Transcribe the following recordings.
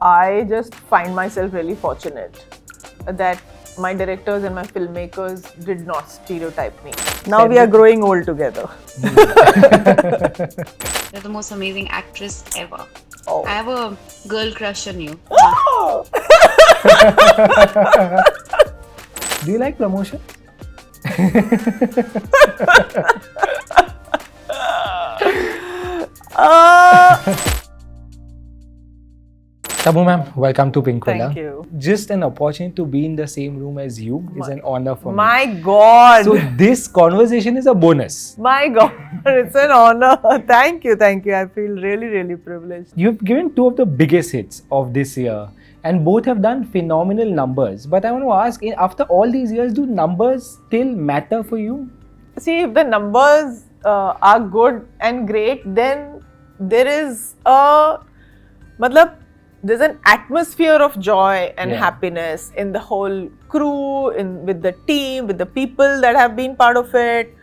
I just find myself really fortunate that my directors and my filmmakers did not stereotype me. Now we are growing old together. You're the most amazing actress ever. Oh. I have a girl crush on you. Oh. Do you like promotion? Tabu ma'am, welcome to Pinkvilla. Thank you. Just an opportunity to be in the same room as you is an honor for me. My God. So this conversation is a bonus. My God, it's an honor. Thank you. I feel really privileged. You've given two of the biggest hits of this year and both have done phenomenal numbers. But I want to ask, after all these years, do numbers still matter for you? See, if the numbers are good and great, then there is there's an atmosphere of joy and happiness in the whole crew, with the team, with the people that have been part of it,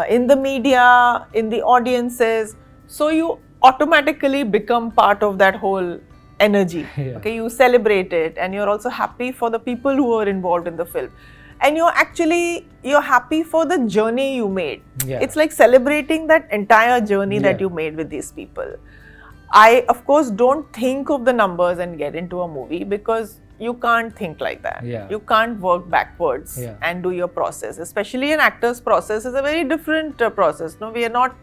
in the media, in the audiences. So you automatically become part of that whole energy. Yeah. Okay, you celebrate it and you're also happy for the people who are involved in the film. And you're happy for the journey you made. Yeah. It's like celebrating that entire journey that you made with these people. I, of course, don't think of the numbers and get into a movie because you can't think like that. Yeah. You can't work backwards and do your process. Especially an actor's process is a very different process. No, we are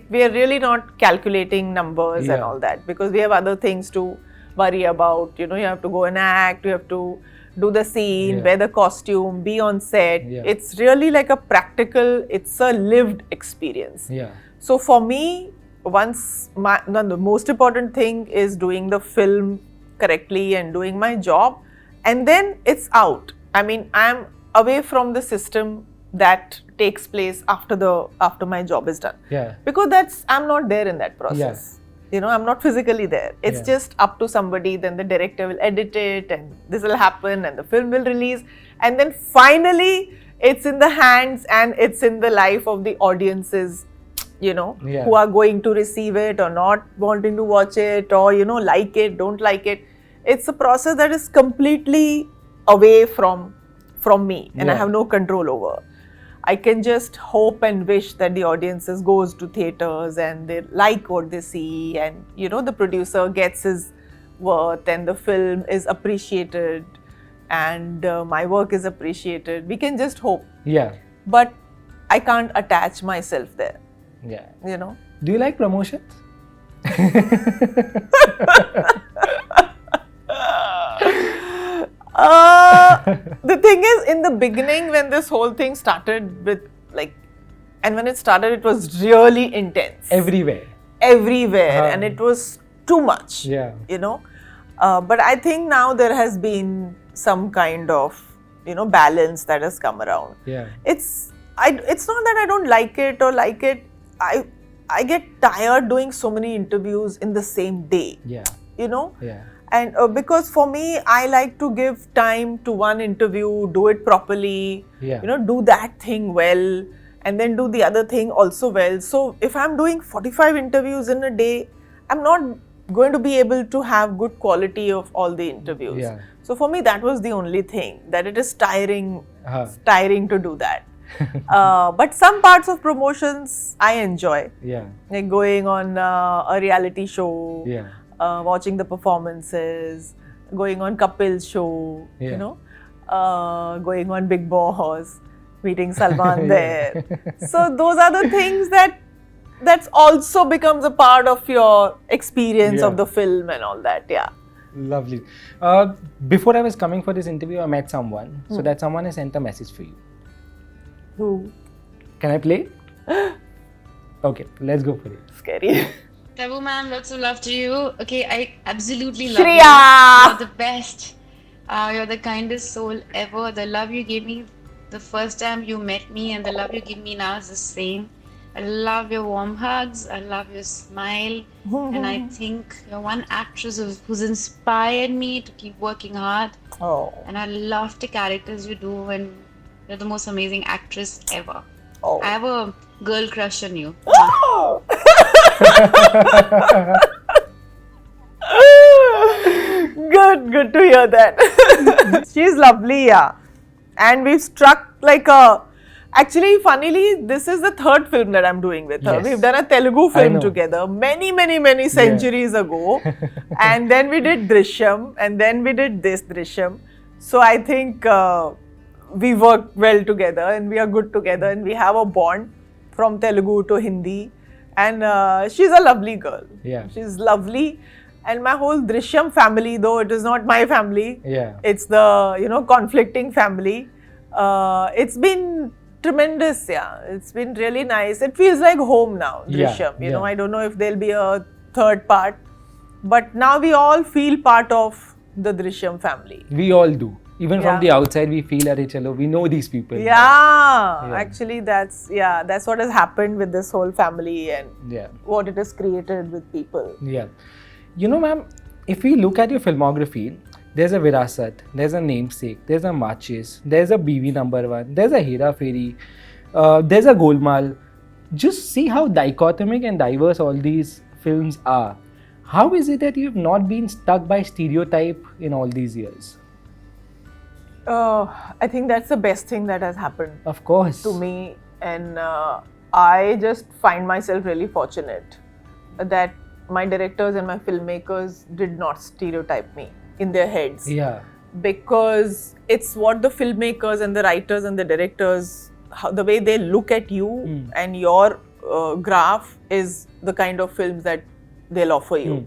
really not calculating numbers and all that because we have other things to worry about. You know, you have to go and act, you have to do the scene, wear the costume, be on set. Yeah. It's really like it's a lived experience. Yeah. So for me, the most important thing is doing the film correctly and doing my job, and then it's out. I mean, I'm away from the system that takes place after my job is done. Yeah. Because I'm not there in that process. Yeah. You know, I'm not physically there. It's just up to somebody, then the director will edit it and this will happen and the film will release. And then finally, it's in the hands and it's in the life of the audiences, you know, who are going to receive it or not wanting to watch it or, you know, like it, don't like it. It's a process that is completely away from me and I have no control over. I can just hope and wish that the audiences goes to theatres and they like what they see and, you know, the producer gets his worth and the film is appreciated and my work is appreciated. We can just hope. Yeah. But I can't attach myself there. Yeah. You know? Do you like promotions? The thing is, in the beginning, when this whole thing started and when it started, it was really intense. Everywhere. And it was too much. Yeah. You know? But I think now there has been some kind of, you know, balance that has come around. Yeah. It's not that I don't like it or like it. I get tired doing so many interviews in the same day. Yeah. You know? Yeah. And because for me, I like to give time to one interview, do it properly, you know, do that thing well, and then do the other thing also well. So if I'm doing 45 interviews in a day, I'm not going to be able to have good quality of all the interviews. Yeah. So for me, that was the only thing, that it is tiring to do that. But some parts of promotions I enjoy. Yeah. Like going on a reality show. Yeah. Watching the performances, going on Kapil's show, you know, going on Big Boss, meeting Salman there. So those are the things that's also becomes a part of your experience of the film and all that. Yeah. Lovely. Before I was coming for this interview, I met someone. So that someone has sent a message for you. Who? Can I play? Okay, let's go for it. Scary. Tabu ma'am, lots of love to you. Okay, I absolutely love Shreya! you. You're the best. You're the kindest soul ever. The love you gave me the first time you met me and the love you give me now is the same. I love your warm hugs. I love your smile. And I think you're one actress who's inspired me to keep working hard. Oh. And I love the characters you do and you're the most amazing actress ever. Oh. I have a girl crush on you. Oh. good to hear that. She's lovely, yeah. And we've struck like a. Actually, funnily, this is the third film that I'm doing with her. Yes. We've done a Telugu I film know. together many centuries ago. And then we did Drishyam, and then we did this Drishyam. So I think we work well together, and we are good together, and we have a bond from Telugu to Hindi. And she's a lovely girl. Yeah. She's lovely. And my whole Drishyam family, though it is not my family, Yeah. it's the, conflicting family. It's been tremendous, yeah. It's been really nice. It feels like home now, Yeah, Drishyam. You yeah. know, I don't know if there'll be a third part. But now we all feel part of the Drishyam family. We all do. Even from Yeah. the outside, we feel that chalo, we know these people. Yeah, actually that's what has happened with this whole family and Yeah. what it has created with people. Yeah. You know, ma'am, if we look at your filmography, there's a Virasat, there's a Namesake, there's a Machis, there's a BV number 1, there's a Hera Fairy, there's a Golmaal. Just see how dichotomic and diverse all these films are. How is it that you've not been stuck by stereotype in all these years? I think that's the best thing that has happened Of course. to me, and I just find myself really fortunate that my directors and my filmmakers did not stereotype me in their heads. Yeah. Because it's what the filmmakers and the writers and the directors, the way they look at you and your graph is the kind of films that they'll offer you.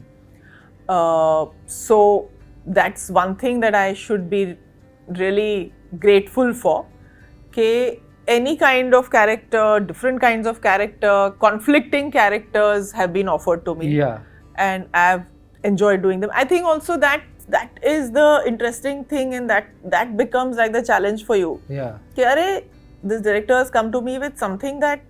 So that's one thing that I should be really grateful for. Okay, any kind of character, different kinds of character, conflicting characters have been offered to me. Yeah. And I've enjoyed doing them. I think also that is the interesting thing, and that becomes like the challenge for you. Yeah. कि अरे, this director has come to me with something that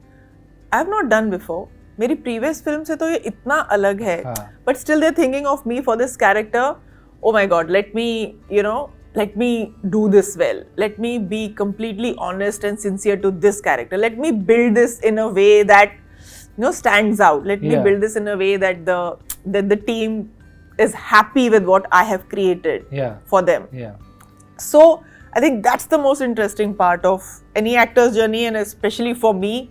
I have not done before. मेरी previous film से तो ये इतना अलग है. हाँ. But still they're thinking of me for this character. Oh my God, let me do this well. Let me be completely honest and sincere to this character. Let me build this in a way that stands out. Let me Yeah. build this in a way that the team is happy with what I have created Yeah. for them. Yeah. So I think that's the most interesting part of any actor's journey, and especially for me,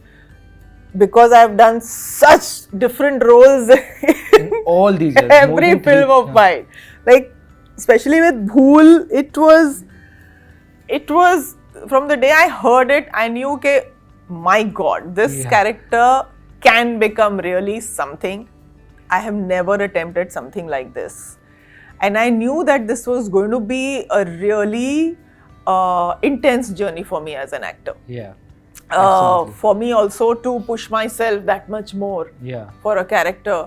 because I've done such different roles In all these years. more every than film three- of mine. Like, especially with Bhool, it was from the day I heard it, I knew that, my God, this Yeah. character can become really something. I have never attempted something like this. And I knew that this was going to be a really intense journey for me as an actor. Yeah. Absolutely. For me also to push myself that much more Yeah. for a character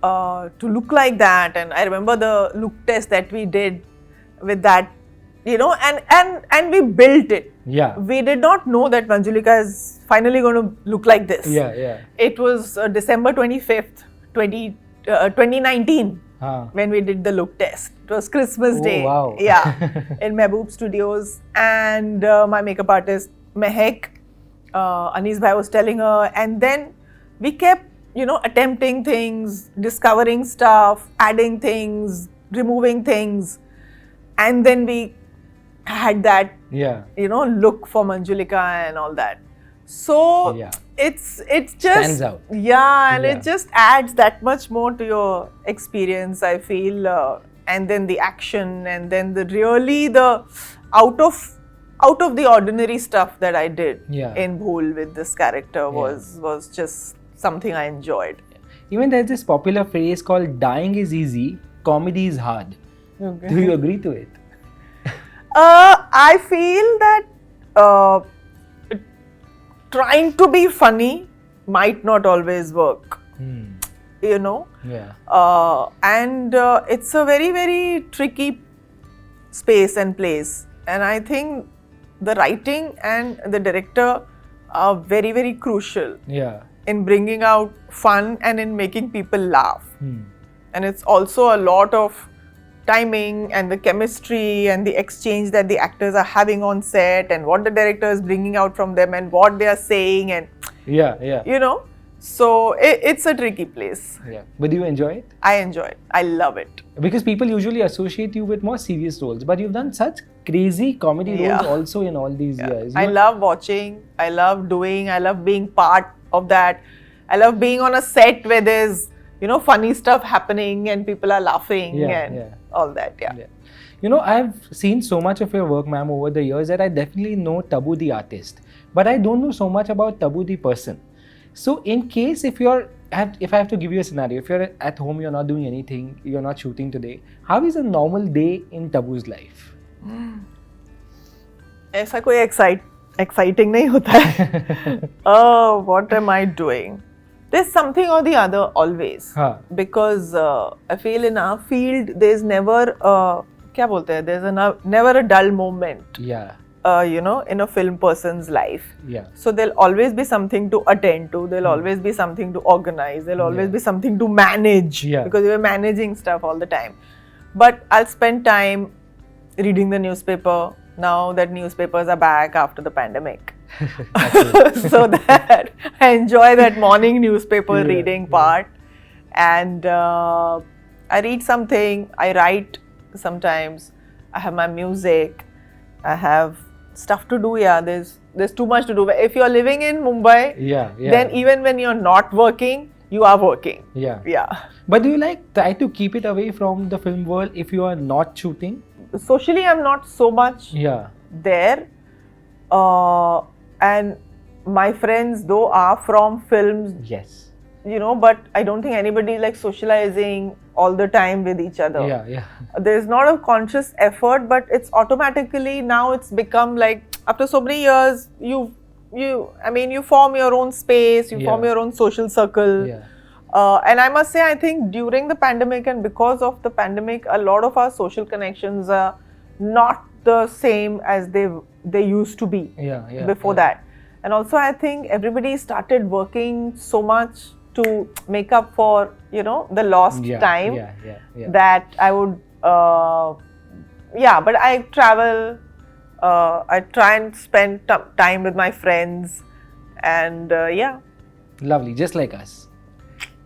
to look like that. And I remember the look test that we did with that, and we built it. Yeah. We did not know that Manjulika is finally going to look like this. Yeah. Yeah. It was December 25th, 2019 when we did the look test. It was Christmas Oh, Day. wow. Yeah, in Mehboob Studios. And my makeup artist, Mehek, Anis Bhai was telling her. And then we kept, attempting things, discovering stuff, adding things, removing things. And then we had that, Yeah. look for Manjulika and all that. So Yeah. it's just Stands out. Yeah, and Yeah. it just adds that much more to your experience, I feel. And then the action, and then the out of the ordinary stuff that I did Yeah. in Bhool with this character was just something I enjoyed. Even there's this popular phrase called dying is easy, comedy is hard. Okay. Do you agree to it? I feel that trying to be funny might not always work, Yeah. and it's a very, very tricky space and place. And I think the writing and the director are very, very crucial Yeah. in bringing out fun and in making people laugh. Hmm. And it's also a lot of timing and the chemistry and the exchange that the actors are having on set, and what the director is bringing out from them and what they are saying, and Yeah. Yeah. So it's a tricky place. Yeah. But do you enjoy it? I enjoy it. I love it. Because people usually associate you with more serious roles, but you've done such crazy comedy Yeah. roles also in all these years. I You're- love watching. I love doing. I love being part of that. I love being on a set where there's, funny stuff happening and people are laughing and all that. Yeah. Yeah. You know, I've seen so much of your work, ma'am, over the years that I definitely know Tabu the artist, but I don't know so much about Tabu the person. So, in case if I have to give you a scenario, if you're at home, you're not doing anything, you're not shooting today, how is a normal day in Tabu's life? ऐसा कोई exciting नहीं होता है. Oh, what am I doing? There's something or the other always. हाँ. Because I feel in our field there's never क्या बोलते हैं? There's never a dull moment. Yeah. In a film person's life. Yeah. So there'll always be something to attend to. There'll always be something to organize. There'll always be something to manage. Yeah. Because you're managing stuff all the time. But I'll spend time reading the newspaper. Now that newspapers are back after the pandemic. So that I enjoy that morning newspaper reading part. And I read something. I write sometimes. I have my music. I have stuff to do. Yeah, there's too much to do. If you're living in Mumbai, then even when you're not working, you are working. Yeah. Yeah. But do you try to keep it away from the film world if you are not shooting? Socially, I'm not so much there. And my friends, though, are from films. Yes. But I don't think anybody is socializing all the time with each other. Yeah. There's not a conscious effort, but it's automatically now it's become after so many years, you form your own space, you form your own social circle. Yeah. And I must say, I think during the pandemic and because of the pandemic, a lot of our social connections are not the same as they used to be before that. And also, I think everybody started working so much to make up for, the lost time that I would, but I travel, I try and spend time with my friends and Lovely, just like us.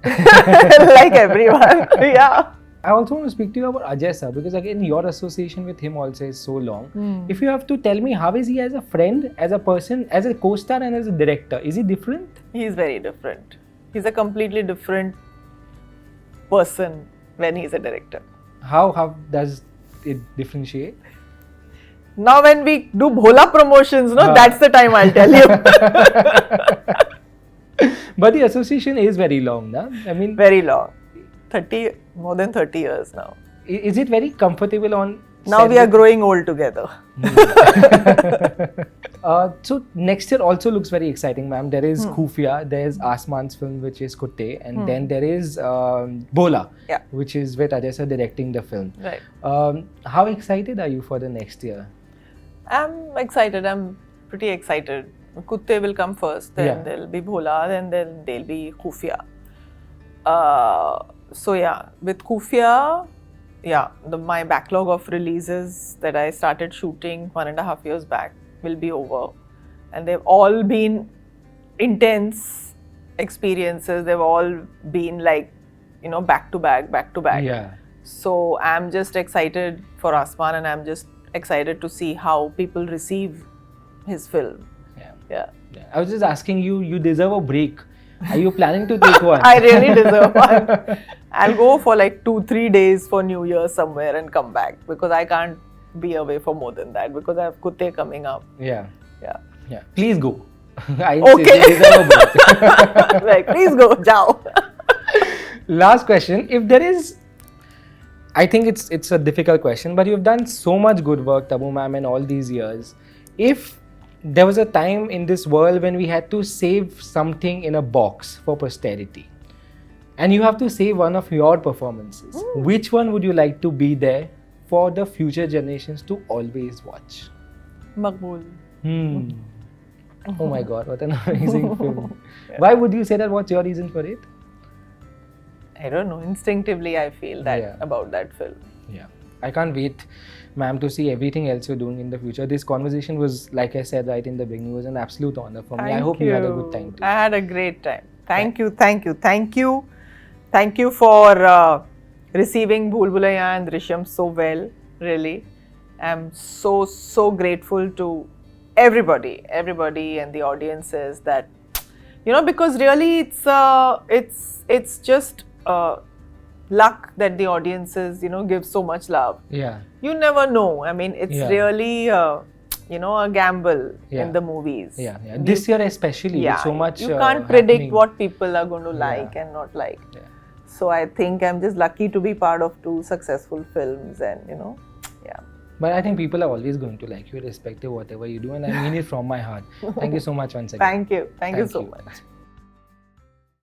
like everyone, yeah. I also want to speak to you about Ajay sir, because again your association with him also is so long. If you have to tell me, how is he as a friend, as a person, as a co-star and as a director? Is he different? He's very different. He's a completely different person when he's a director. How does it differentiate? Now when we do Bhola promotions, that's the time I'll tell you. But the association is very long, na? I mean, very long. More than 30 years now. Is it very comfortable on now we are growing old together. So next year also looks very exciting, ma'am. There is Khufia, there is Asman's film, which is Kutte, and then there is Bhola, which is with Ajay sir directing the film. Right. How excited are you for the next year? I'm excited. I'm pretty excited. Kutte will come first, then there'll be Bhola, then there'll be Khufia. With Khufia, my backlog of releases that I started shooting 1.5 years back will be over. And they've all been intense experiences. They've all been back to back. Yeah. So I'm just excited for Asman and I'm just excited to see how people receive his film. Yeah. I was just asking you, you deserve a break. Are you planning to take one? I really deserve one. I'll go for 2-3 days for New Year somewhere and come back because I can't be away for more than that because I have Kutte coming up. Yeah. Yeah. Please go. I okay. Say deserve a break. Please go. Jao. Last question. If there is, I think it's a difficult question, but you've done so much good work, Tabu ma'am, in all these years. If there was a time in this world when we had to save something in a box for posterity, and you have to save one of your performances, which one would you like to be there for the future generations to always watch? Maqbool. Oh my God, what an amazing film. Why would you say that? What's your reason for it? I don't know. Instinctively, I feel that about that film. Yeah. I can't wait, ma'am, to see everything else you're doing in the future. This conversation was, like I said right in the beginning, was an absolute honor for me. I hope you had a good time too. I had a great time. Thank you, thank you, thank you. Thank you for receiving Bhool Bhulaiya and Drishyam so well, really. I'm so grateful to everybody and the audiences that, you know, because really it's just luck that the audiences, you know, give so much love. Yeah. You never know. I mean, it's Yeah. really, you know, a gamble Yeah. in the movies. Yeah. This year especially, with so much you can't predict happening. what people are going to like and not like. Yeah. So I think I'm just lucky to be part of 2 successful films, and you know, yeah. But I think people are always going to like you, irrespective of whatever you do, and I mean it from my heart. Thank you so much once again. Thank you so much.